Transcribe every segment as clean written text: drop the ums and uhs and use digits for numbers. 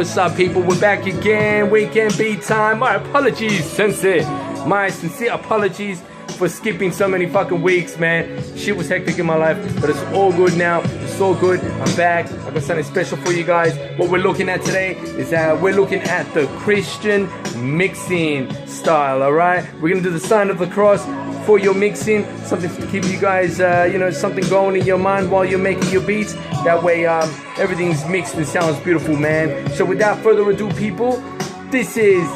what's up, people? We're back again. Weekend beat time. My apologies, sensei. My sincere apologies for skipping so many fucking weeks, man. Shit was hectic in my life, but it's all good now. It's all good. I'm back. I got something special for you guys. What we're looking at today is we're looking at the Christian mixing style, all right? We're gonna do the sign of the cross for your mixing, something to keep you guys, something going in your mind while you're making your beats. That way, everything's mixed and sounds beautiful, man. So without further ado, people, this is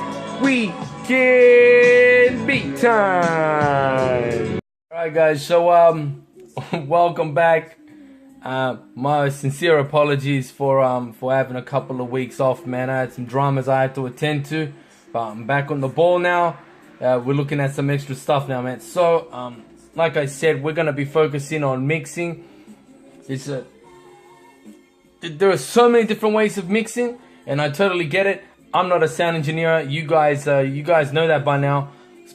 Weekend Beat Time. All right, guys. So, welcome back. My sincere apologies for having a couple of weeks off, man. I had some dramas I had to attend to, but I'm back on the ball now. We're looking at some extra stuff now, man. So, like I said, we're gonna be focusing on mixing. There are so many different ways of mixing, and I totally get it. I'm not a sound engineer. You guys know that by now.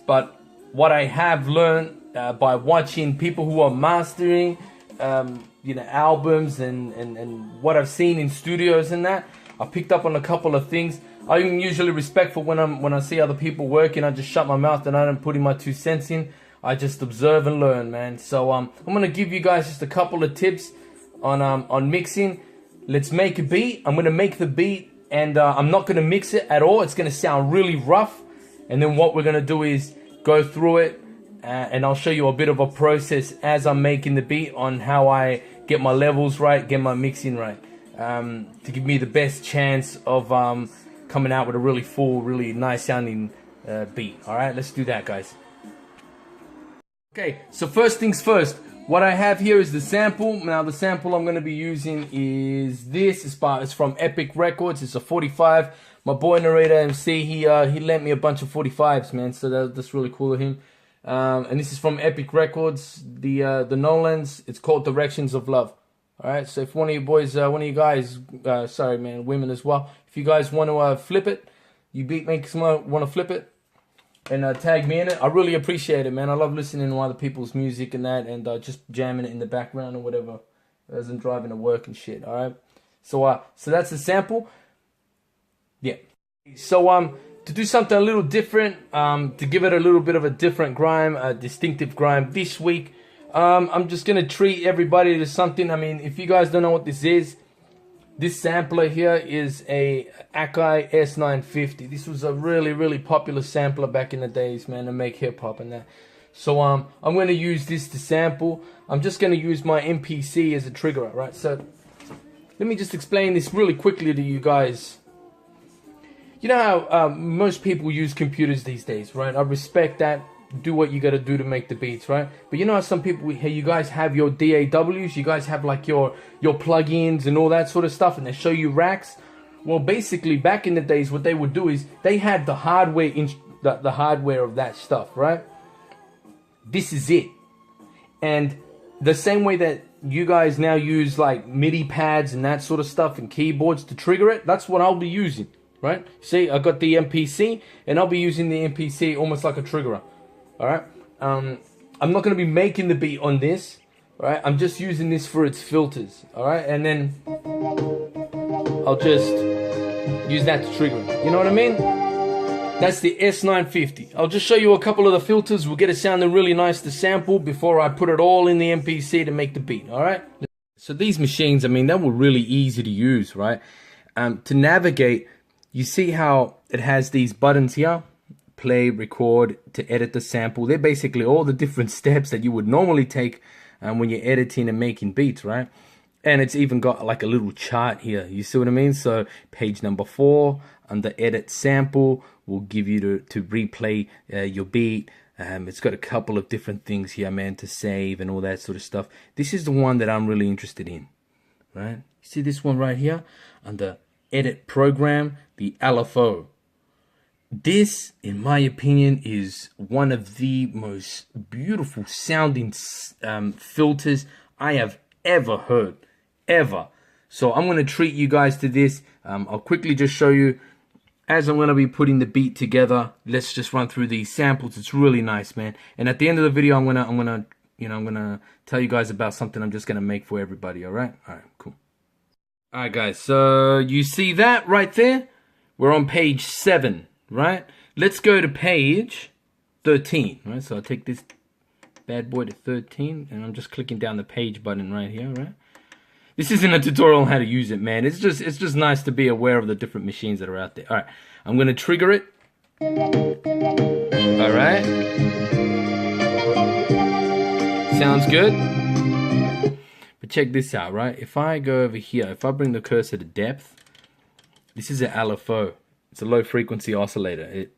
But what I have learned by watching people who are mastering, albums and what I've seen in studios and that, I picked up on a couple of things. I'm usually respectful when I see other people working. I just shut my mouth and I don't put in my 2 cents in. I just observe and learn, man. So I'm gonna give you guys just a couple of tips on mixing. Let's make a beat. I'm gonna make the beat, and I'm not gonna mix it at all. It's gonna sound really rough. And then what we're gonna do is go through it, and I'll show you a bit of a process as I'm making the beat on how I get my levels right, get my mixing right, to give me the best chance of coming out with a really full, really nice sounding beat. All right, let's do that, guys. Okay, so first things first. What I have here is the sample. Now the sample I'm going to be using is this. It's from Epic Records. It's a 45. My boy Narrator MC, he lent me a bunch of 45s, man. So that's really cool of him. And this is from Epic Records. The Nolans. It's called Directions of Love. All right. So if one of you boys, one of you guys, sorry man, women as well. If you guys want to flip it, you beat makers want to flip it, and tag me in it, I really appreciate it, man. I love listening to other people's music and that, and just jamming it in the background or whatever as I'm driving to work and shit. All right, so that's the sample. Yeah. So to do something a little different, to give it a little bit of a different grime, a distinctive grime this week, I'm just gonna treat everybody to something. I mean, if you guys don't know what this is. This sampler here is a Akai S950. This was a really, really popular sampler back in the days, man, to make hip hop and that. So I'm going to use this to sample. I'm just going to use my MPC as a trigger, right? So let me just explain this really quickly to you guys. You know how most people use computers these days, right? I respect that. Do what you got to do to make the beats, right? But you know how some people, you guys have your DAWs, you guys have like your plugins and all that sort of stuff, and they show you racks. Well, basically back in the days, what they would do is they had the hardware the hardware of that stuff, right? This is it. And the same way that you guys now use like MIDI pads and that sort of stuff and keyboards to trigger it, that's what I'll be using, right? See, I got the MPC, and I'll be using the MPC almost like a triggerer. All right, I'm not going to be making the beat on this, all right? I'm just using this for its filters, all right? And then I'll just use that to trigger it. You know what I mean? That's the S950. I'll just show you a couple of the filters. We'll get it sounding really nice to sample before I put it all in the MPC to make the beat, all right? So these machines, I mean, they were really easy to use, right? To navigate, you see how it has these buttons here? Play, record, to edit the sample. They're basically all the different steps that you would normally take when you're editing and making beats, right? And it's even got like a little chart here. You see what I mean? So page number 4 under edit sample will give you to replay your beat. It's got a couple of different things here, man, to save and all that sort of stuff. This is the one that I'm really interested in, right? You see this one right here under edit program, the LFO. This, in my opinion, is one of the most beautiful sounding filters I have ever heard, ever. So I'm going to treat you guys to this. I'll quickly just show you as I'm going to be putting the beat together. Let's just run through these samples. It's really nice, man. And at the end of the video, I'm gonna tell you guys about something I'm just gonna make for everybody. All right, cool. Alright guys, so you see that right there? We're on page 7, right? Let's go to page 13, right? So I'll take this bad boy to 13, and I'm just clicking down the page button right here, right? This isn't a tutorial on how to use it, man. It's just nice to be aware of the different machines that are out there. Alright, I'm gonna trigger it. Alright. Sounds good. But check this out, right? If I go over here, if I bring the cursor to depth, this is an LFO. It's a low frequency oscillator. It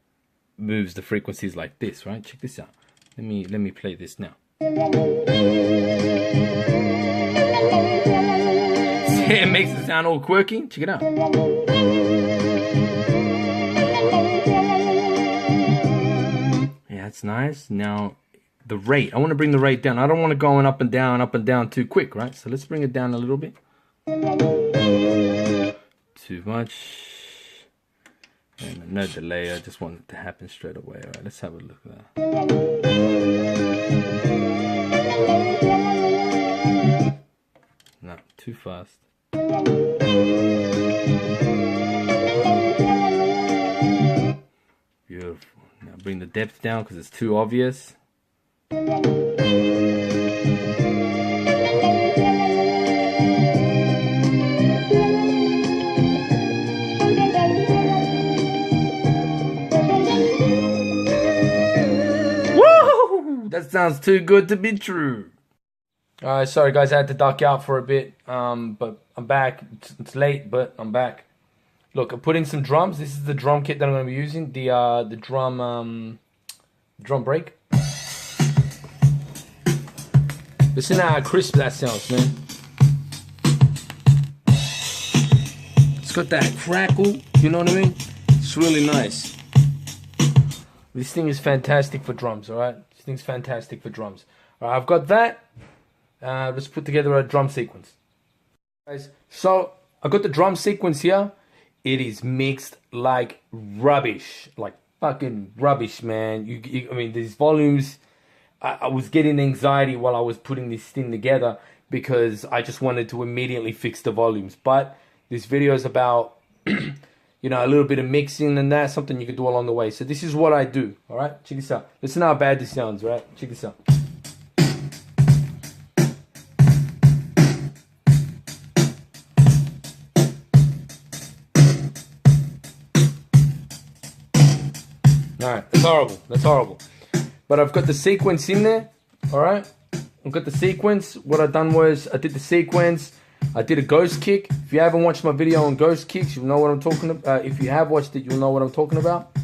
moves the frequencies like this, right? Check this out. Let me play this now. It makes it sound all quirky. Check it out. Yeah, that's nice. Now, the rate. I want to bring the rate down. I don't want to go up and down too quick, right? So let's bring it down a little bit. Too much. And no delay. I just want it to happen straight away. All right, let's have a look at that. No, too fast. Beautiful. Now bring the depth down because it's too obvious. Woo! That sounds too good to be true. Alright, sorry guys, I had to duck out for a bit, but I'm back. It's late, but I'm back. Look, I put in some drums. This is the drum kit that I'm going to be using. The drum break. Listen to how crisp that sounds, man. It's got that crackle, you know what I mean? It's really nice. This thing is fantastic for drums, alright? This thing's fantastic for drums. Alright, I've got that. Let's put together a drum sequence. Guys, so I got the drum sequence here. It is mixed like rubbish, like fucking rubbish, man. I mean, these volumes, I was getting anxiety while I was putting this thing together because I just wanted to immediately fix the volumes. But this video is about, you know, a little bit of mixing and that, something you can do along the way. So this is what I do, all right? Check this out. Listen how bad this sounds, right? Check this out. Alright, that's horrible. That's horrible. But I've got the sequence in there. Alright? I've got the sequence. What I've done was I did the sequence. I did a ghost kick. If you haven't watched my video on ghost kicks, you'll know what I'm talking about. If you have watched it, you'll know what I'm talking about.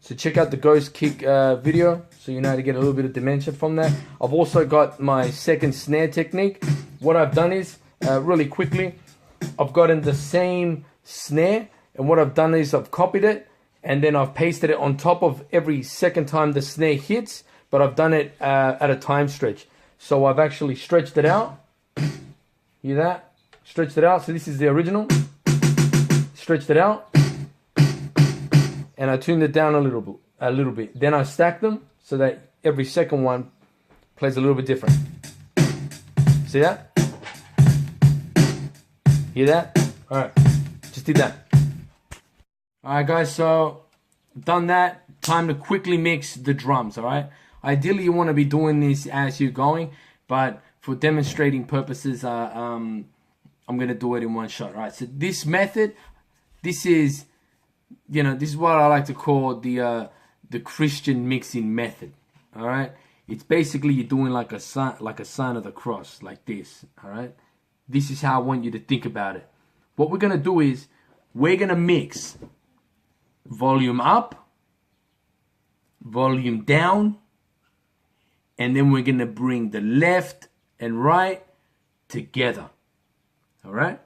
So check out the ghost kick video so you know how to get a little bit of dimension from that. I've also got my second snare technique. What I've done is, really quickly, I've gotten the same snare. And what I've done is I've copied it. And then I've pasted it on top of every second time the snare hits, but I've done it at a time stretch. So I've actually stretched it out. Hear that? Stretched it out. So this is the original. Stretched it out. And I tuned it down a little bit. Then I stacked them so that every second one plays a little bit different. See that? Hear that? All right. Just did that. Alright guys, so done that. Time to quickly mix the drums, alright? Ideally you want to be doing this as you're going, but for demonstrating purposes, I'm going to do it in one shot, alright? So this method, this is, you know, this is what I like to call the Christian mixing method, alright? It's basically you're doing like a sign of the cross, like this, alright? This is how I want you to think about it. What we're going to do is, we're going to mix volume up, volume down, and then we're going to bring the left and right together. All right?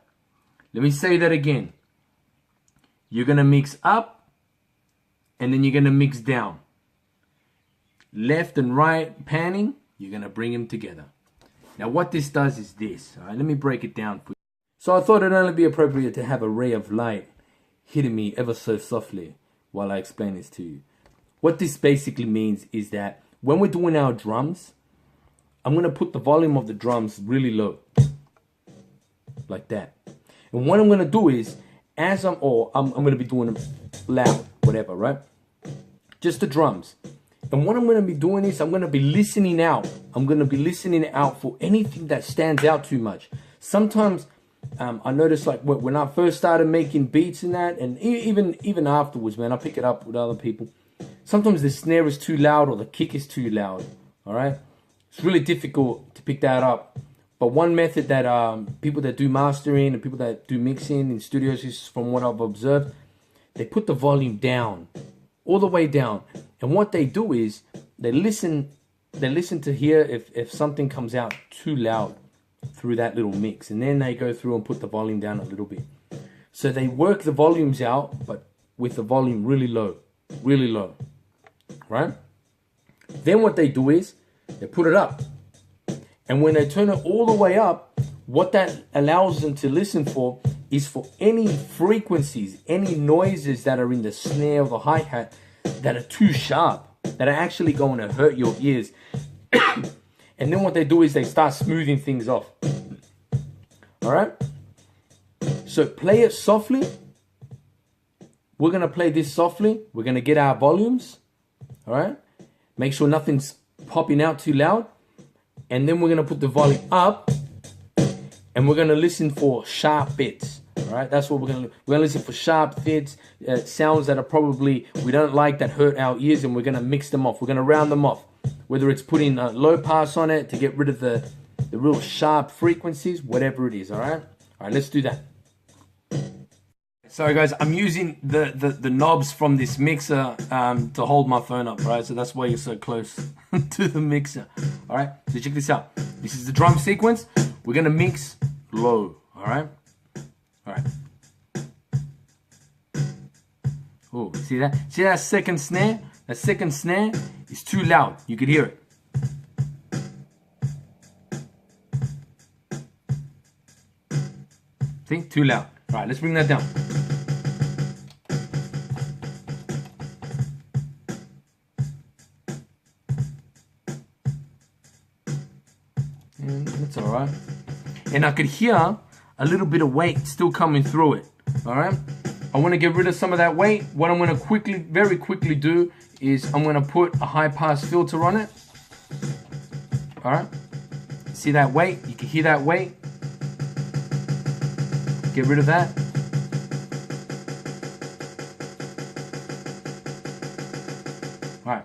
Let me say that again. You're going to mix up, and then you're going to mix down. Left and right panning, you're going to bring them together. Now what this does is this. All right? Let me break it down for you. So I thought it'd only be appropriate to have a ray of light hitting me ever so softly while I explain this to you. What this basically means is that when we're doing our drums, I'm going to put the volume of the drums really low. Like that. And what I'm gonna do is, I'm gonna be doing them loud, whatever, right? Just the drums. And what I'm gonna be doing is I'm gonna be listening out. I'm gonna be listening out for anything that stands out too much. Sometimes I notice, like when I first started making beats and that, and even afterwards, man, I pick it up with other people. Sometimes the snare is too loud or the kick is too loud. All right, it's really difficult to pick that up. But one method that people that do mastering and people that do mixing in studios is, from what I've observed, they put the volume down, all the way down. And what they do is they listen to hear if something comes out too loud through that little mix, and then they go through and put the volume down a little bit. So they work the volumes out, but with the volume really low, right? Then what they do is they put it up. And when they turn it all the way up, what that allows them to listen for is for any frequencies, any noises that are in the snare or the hi-hat that are too sharp, that are actually going to hurt your ears. And then what they do is they start smoothing things off. All right? So play it softly. We're going to play this softly. We're going to get our volumes. All right? Make sure nothing's popping out too loud. And then we're going to put the volume up. And we're going to listen for sharp bits. All right? That's what we're going to do. We're going to listen for sharp bits. Sounds that are probably we don't like, that hurt our ears. And we're going to mix them off. We're going to round them off. Whether it's putting a low pass on it to get rid of the real sharp frequencies. Whatever it is. All right? All right, let's do that. Sorry guys, I'm using the knobs from this mixer to hold my phone up, right? So that's why you're so close to the mixer. All right, so check this out. This is the drum sequence. We're gonna mix low, all right? All right. Oh, see that? See that second snare? That second snare is too loud. You could hear it. See, too loud. All right, let's bring that down. And that's all right. And I could hear a little bit of weight still coming through it. All right. I want to get rid of some of that weight. What I'm going to very quickly do is I'm going to put a high pass filter on it. All right. See that weight? You can hear that weight. Get rid of that. All right.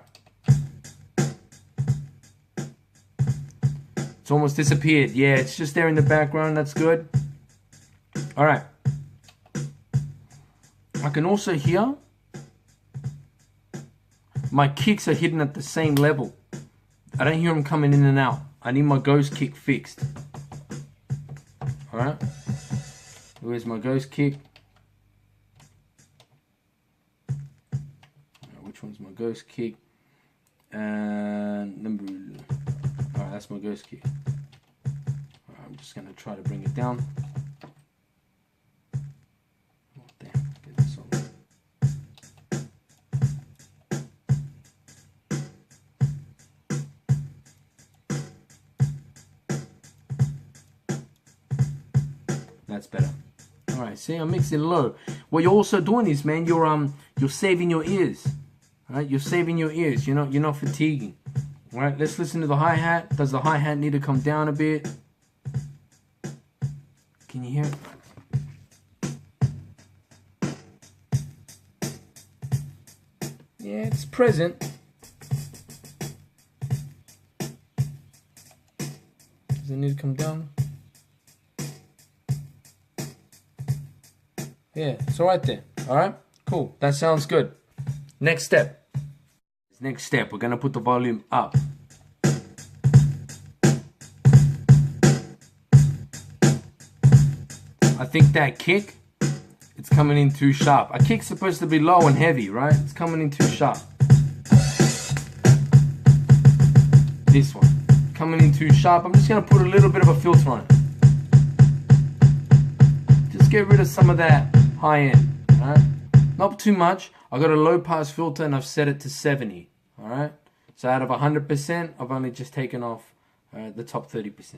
It's almost disappeared. Yeah, it's just there in the background. That's good. All right. I can also hear my kicks are hidden at the same level. I don't hear them coming in and out. I need my ghost kick fixed. All right. Where's my ghost kick? Which one's my ghost kick? And number. All right, that's my ghost kick. All right, I'm just gonna try to bring it down. Oh, damn, get this on. That's better. All right, see, I'm mixing low. What you're also doing is, man, you're saving your ears. All right, you're saving your ears. You're not fatiguing. All right, let's listen to the hi-hat. Does the hi-hat need to come down a bit? Can you hear it? Yeah, it's present. Does it need to come down? Yeah, it's all right there. All right, cool. That sounds good. Next step. Next step, we're gonna put the volume up. I think that kick, it's coming in too sharp. A kick's supposed to be low and heavy, right? It's coming in too sharp. This one, coming in too sharp. I'm just gonna put a little bit of a filter on it. Just get rid of some of that high end, all right? Not too much. I got a low pass filter and I've set it to 70. All right. So out of 100%, I've only just taken off the top 30%.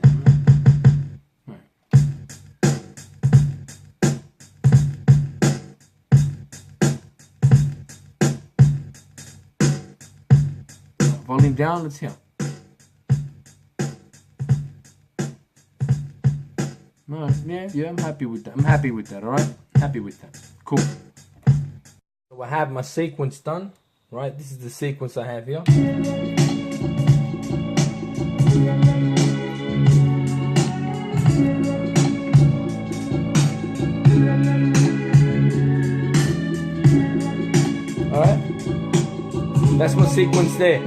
All right. volume down. Let's hear. No, yeah, I'm happy with that. I'm happy with that, alright? Happy with that. Cool. So I have my sequence done, right? This is the sequence I have here. Alright? That's my sequence there.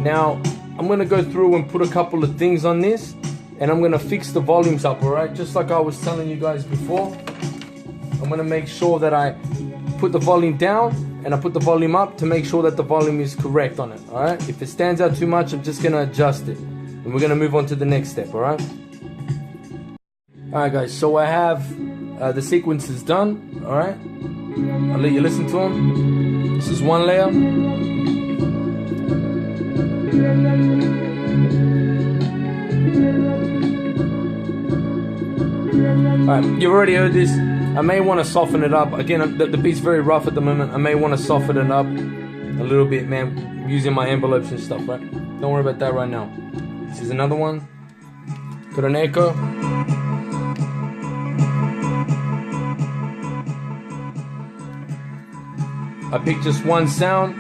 Now, I'm going to go through and put a couple of things on this. And I'm going to fix the volumes up, alright? Just like I was telling you guys before. I'm going to make sure that I put the volume down and I put the volume up to make sure that the volume is correct on it, alright? If it stands out too much, I'm just going to adjust it. And we're going to move on to the next step, alright? Alright guys, so I have the sequences done, alright? I'll let you listen to them. This is one layer. Alright, you've already heard this. I may want to soften it up. Again, the beat's very rough at the moment. I may want to soften it up a little bit, man, using my envelopes and stuff, right? Don't worry about that right now. This is another one. Got an echo. I picked just one sound,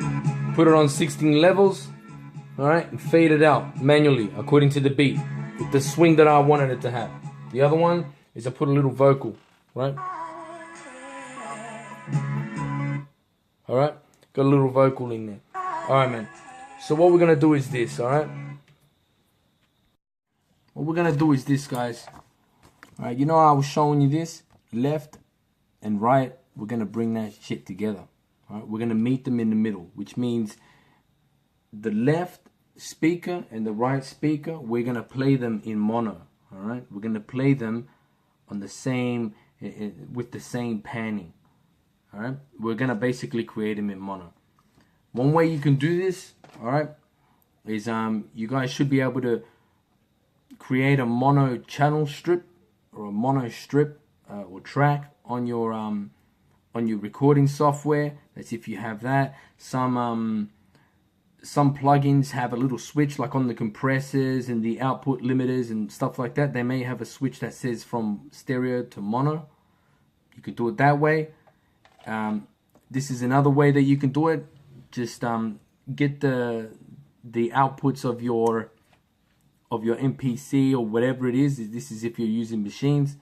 put it on 16 levels, alright, and fade it out manually according to the beat, with the swing that I wanted it to have. The other one is I put a little vocal, right? Alright, got a little vocal in there. Alright, man. So what we're gonna do is this, alright? What we're gonna do is this, guys. Alright, you know how I was showing you this? Left and right, we're gonna bring that shit together. Alright, we're gonna meet them in the middle, which means the left speaker and the right speaker, we're gonna play them in mono. Alright, we're gonna play them on the same, with the same panning. Alright, we're gonna basically create them in mono. One way you can do this, alright, is you guys should be able to create a mono channel strip or a mono strip or track on your recording software. That's if you have that. Some plugins have a little switch, like on the compressors and the output limiters and stuff like that. They may have a switch that says from stereo to mono. You could do it that way. This is another way that you can do it. Just get the outputs of your MPC or whatever it is. This is if you're using machines,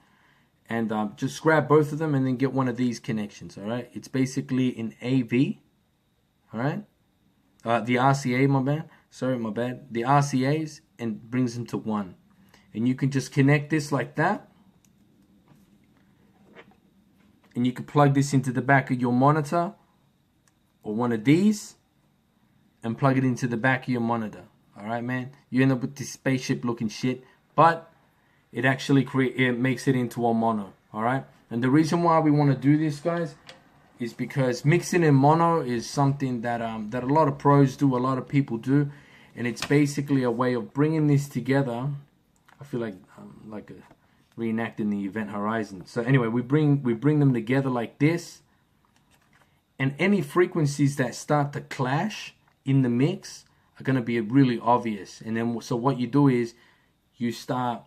and just grab both of them and then get one of these connections. All right, it's basically an AV. All right. The RCA, my bad. Sorry, my bad. The RCAs, and brings them to one. And you can just connect this like that. And you can plug this into the back of your monitor or one of these and plug it into the back of your monitor. Alright, man? You end up with this spaceship looking shit, but it actually makes it into a mono. Alright? And the reason why we want to do this, guys, is because mixing in mono is something that that a lot of pros do, a lot of people do, and it's basically a way of bringing this together. I feel like reenacting the Event Horizon. So anyway, we bring them together like this, and any frequencies that start to clash in the mix are going to be really obvious. And then so what you do is you start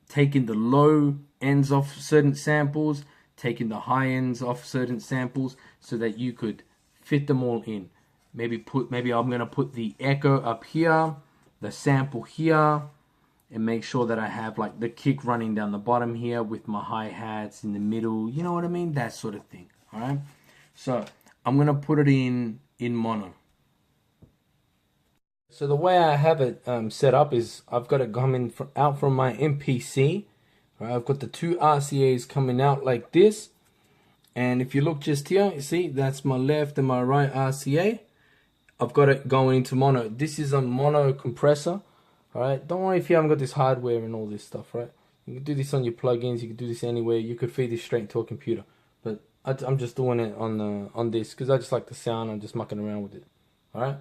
taking the low ends off certain samples, taking the high ends off certain samples, so that you could fit them all in. Maybe I'm gonna put the echo up here, the sample here, and make sure that I have like the kick running down the bottom here with my hi-hats in the middle. You know what I mean? That sort of thing. All right. So I'm gonna put it in mono. So the way I have it set up is I've got it coming out from my MPC. Right, I've got the two RCAs coming out like this, and if you look just here, you see that's my left and my right RCA. I've got it going into mono. This is a mono compressor. All right, don't worry if you haven't got this hardware and all this stuff. Right, you can do this on your plugins. You can do this anywhere. You could feed this straight into a computer, but I'm just doing it on this because I just like the sound. I'm just mucking around with it. All right,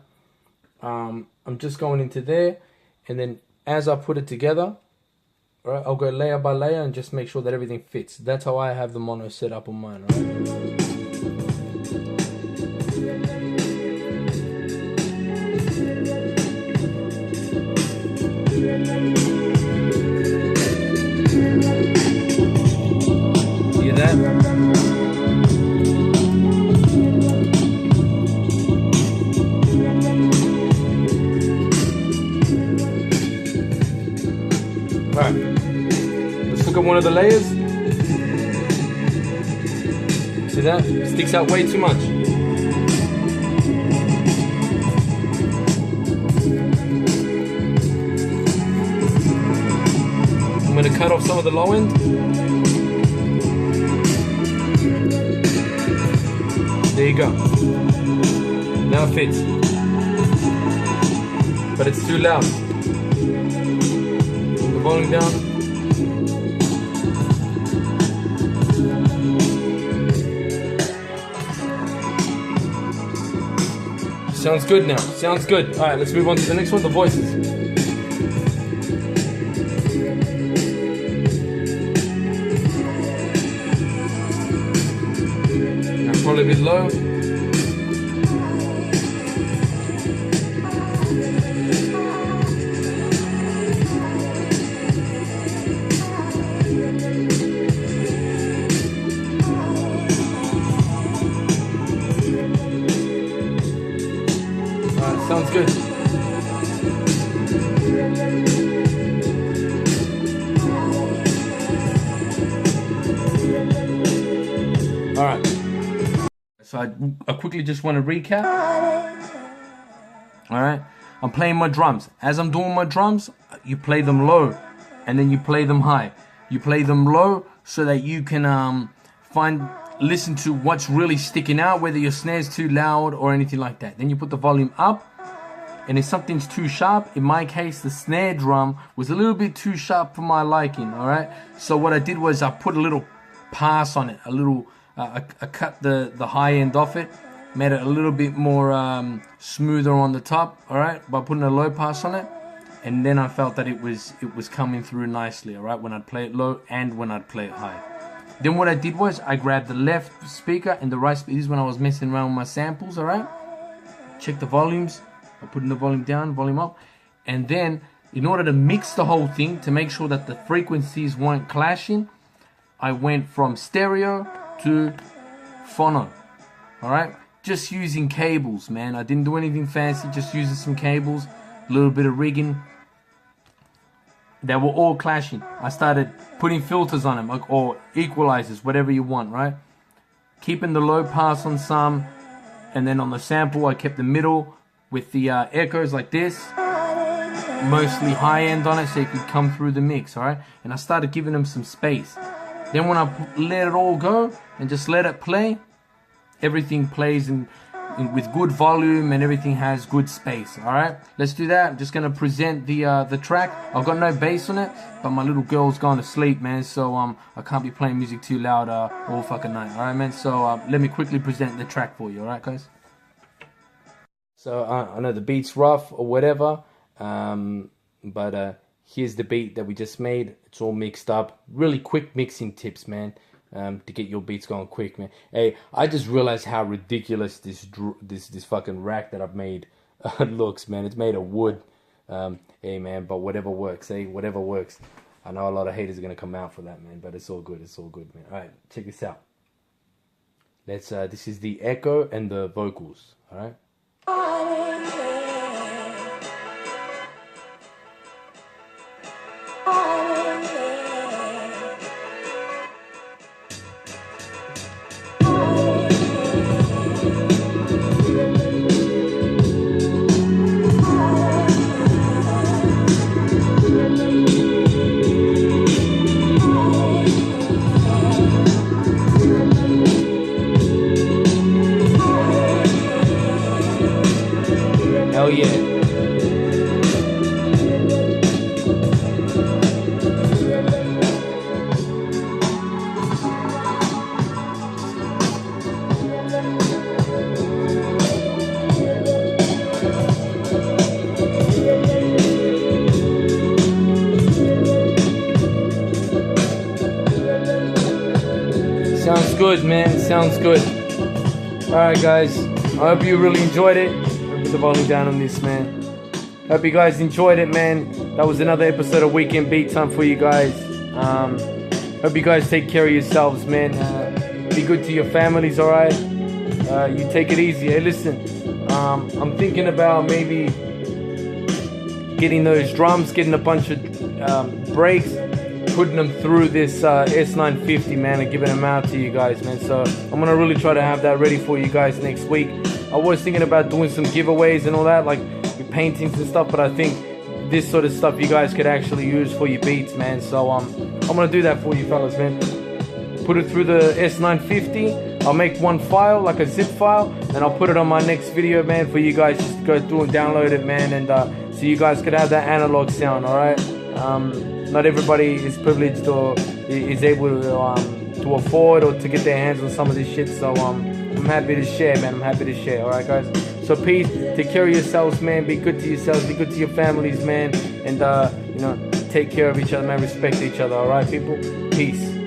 I'm just going into there, and then as I put it together. Alright, I'll go layer by layer and just make sure that everything fits. That's how I have the mono set up on mine, alright? Alright, let's look at one of the layers. See that? It sticks out way too much. I'm going to cut off some of the low end. There you go. Now it fits. But it's too loud. Put the volume down. Sounds good now. Sounds good. Alright, let's move on to the next one, the voices. Now probably a bit low. Sounds good. All right. So I quickly just want to recap. All right. I'm playing my drums. As I'm doing my drums, you play them low, and then you play them high. You play them low so that you can listen to what's really sticking out, whether your snare's too loud or anything like that. Then you put the volume up. And if something's too sharp, in my case, the snare drum was a little bit too sharp for my liking, all right? So what I did was I put a little pass on it, I cut the high end off it, made it a little bit more smoother on the top, all right, by putting a low pass on it. And then I felt that it was coming through nicely, all right, when I'd play it low and when I'd play it high. Then what I did was I grabbed the left speaker and the right speaker. This is when I was messing around with my samples, all right? Check the volumes. I put in the volume down, volume up, and then in order to mix the whole thing to make sure that the frequencies weren't clashing, I went from stereo to phono. All right, just using cables, man. I didn't do anything fancy, just using some cables, a little bit of rigging. They were all clashing. I started putting filters on them, or equalizers, whatever you want, right? Keeping the low pass on some, and then on the sample, I kept the middle with the echoes like this, mostly high end on it so it could come through the mix, alright? And I started giving them some space. Then when I let it all go and just let it play, everything plays with good volume and everything has good space, alright? Let's do that. I'm just going to present the track. I've got no bass on it, but my little girl's gone to sleep, man, so I can't be playing music too loud all fucking night, alright, man? So let me quickly present the track for you, alright, guys? So I know the beat's rough or whatever, but here's the beat that we just made. It's all mixed up. Really quick mixing tips, man, to get your beats going quick, man. Hey, I just realized how ridiculous this fucking rack that I've made looks, man. It's made of wood. Hey, man, but whatever works, hey, whatever works. I know a lot of haters are gonna come out for that, man, but it's all good. It's all good, man. All right, check this out. This is the echo and the vocals. All right. Hell yeah. Sounds good, man. Sounds good. Alright, guys. I hope you really enjoyed it. Put the volume down on this, man. Hope you guys enjoyed it, man. That was another episode of Weekend Beat Time for you guys. Hope you guys take care of yourselves, man. Be good to your families, alright? You take it easy. Hey, listen. I'm thinking about maybe getting those drums, getting a bunch of breaks, putting them through this S950, man, and giving them out to you guys, man. So I'm gonna really try to have that ready for you guys next week. I was thinking about doing some giveaways and all that, like with paintings and stuff, but I think this sort of stuff you guys could actually use for your beats, man. So I'm gonna do that for you fellas, man. Put it through the S950. I'll make one file, like a zip file, and I'll put it on my next video, man, for you guys just to go through and download it, man, and so you guys could have that analog sound. All right. Not everybody is privileged or is able to afford or to get their hands on some of this shit. So I'm happy to share, man. I'm happy to share. All right, guys. So peace. Take care of yourselves, man. Be good to yourselves. Be good to your families, man. And you know, take care of each other, man. Respect each other. All right, people. Peace.